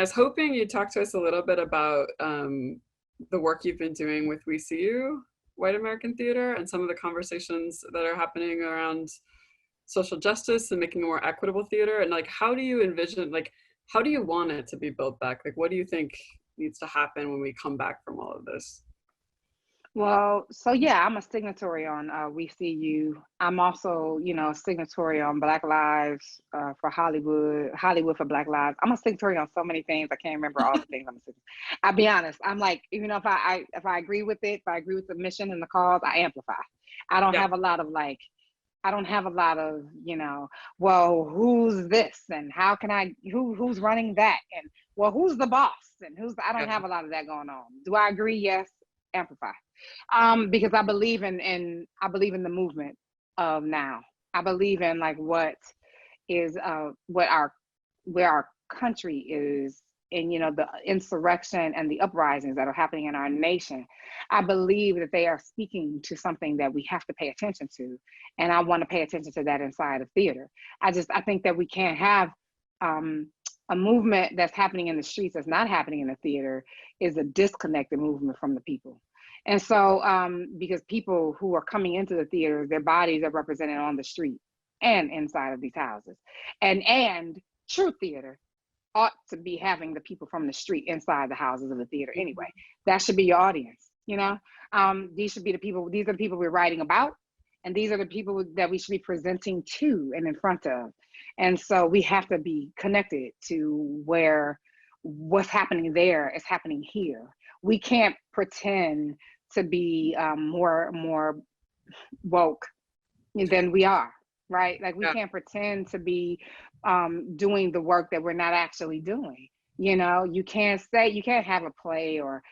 I was hoping you'd talk to us a little bit about the work you've been doing with We See You, White American Theater, and some of the conversations that are happening around social justice and making a more equitable theater. And like, how do you envision, like, how do you want it to be built back? Like, what do you think needs to happen when we come back from all of this? Well, so yeah, I'm a signatory on We See You. I'm also, a signatory on Black Lives for Hollywood, Hollywood for Black Lives. I'm a signatory on so many things. I can't remember all the things I'm a signatory. I'll be honest. I'm like, if I agree with it, if I agree with the mission and the cause, I amplify. I don't Yeah. have a lot of well, who's this and how can who's running that and well, who's the boss and I don't Yeah. have a lot of that going on. Do I agree? Yes, amplify. Because I believe in the movement of now. I believe in like what is where our country is, and the insurrection and the uprisings that are happening in our nation. I believe that they are speaking to something that we have to pay attention to, and I want to pay attention to that inside of theater. I think that we can't have a movement that's happening in the streets that's not happening in the theater is a disconnected movement from the people. And so, because people who are coming into the theater, their bodies are represented on the street and inside of these houses. And true theater ought to be having the people from the street inside the houses of the theater anyway. That should be your audience, These are the people we're writing about, and these are the people that we should be presenting to and in front of. And so we have to be connected to where what's happening there is happening here. We can't pretend to be more woke than we are, right? Like we can't pretend to be doing the work that we're not actually doing. You can't have a play or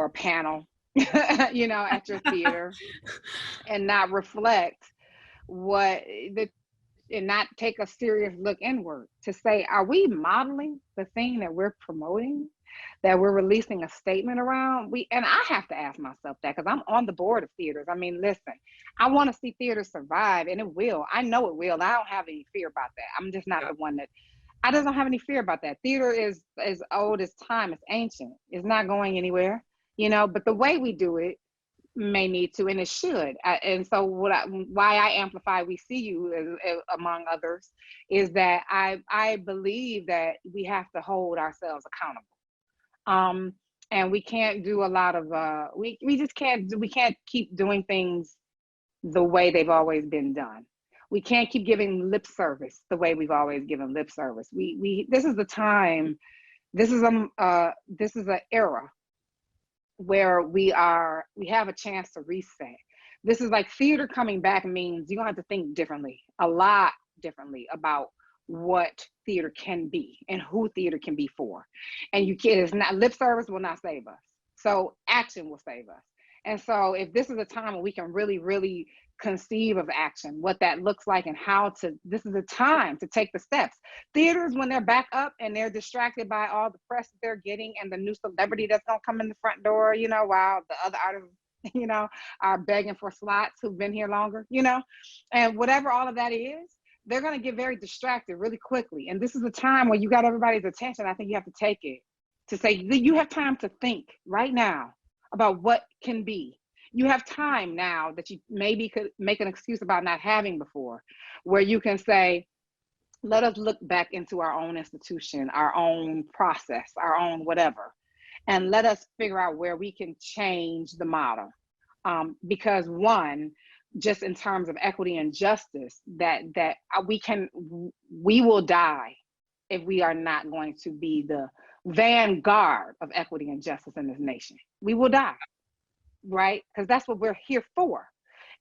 a panel, at your theater and not reflect and not take a serious look inward to say, are we modeling the thing that we're promoting, that we're releasing a statement around? And I have to ask myself that because I'm on the board of theaters. I mean, listen, I want to see theater survive, and it will. I know it will. I don't have any fear about that. I'm just not the one that, I just don't have any fear about that. Theater is as old as time. It's ancient. It's not going anywhere, but the way we do it may need to, and it should. And so why I amplify We See You among others is that I believe that we have to hold ourselves accountable. And we can't do a lot of we can't keep doing things the way they've always been done. We can't keep giving lip service the way we've always given lip service. This is the time, this is an era where we have a chance to reset. This is like theater coming back means you're gonna have to think differently, a lot differently about what theater can be and who theater can be for. And it's not, lip service will not save us. So action will save us. And so if this is a time when we can really, really conceive of action, what that looks like and this is a time to take the steps. Theaters, when they're back up and they're distracted by all the press that they're getting and the new celebrity that's gonna come in the front door, while the other artists, are begging for slots who've been here longer, and whatever all of that is, they're gonna get very distracted really quickly. And this is a time where you got everybody's attention. I think you have to take it to say you have time to think right now about what can be. You have time now that you maybe could make an excuse about not having before, where you can say, let us look back into our own institution, our own process, our own whatever, and let us figure out where we can change the model. Because one, just in terms of equity and justice, that we will die if we are not going to be the vanguard of equity and justice in this nation. We will die, right? Because that's what we're here for.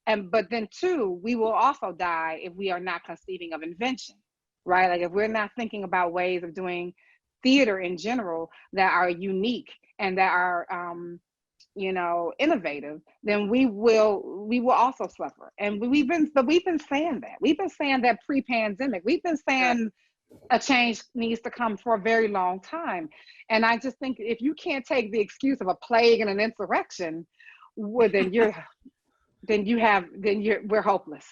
But then two, we will also die if we are not conceiving of invention, right? Like if we're not thinking about ways of doing theater in general that are unique and that are innovative, then we will also suffer. And we've been saying that. We've been saying that pre-pandemic. We've been saying a change needs to come for a very long time. And I just think if you can't take the excuse of a plague and an insurrection, well, we're hopeless.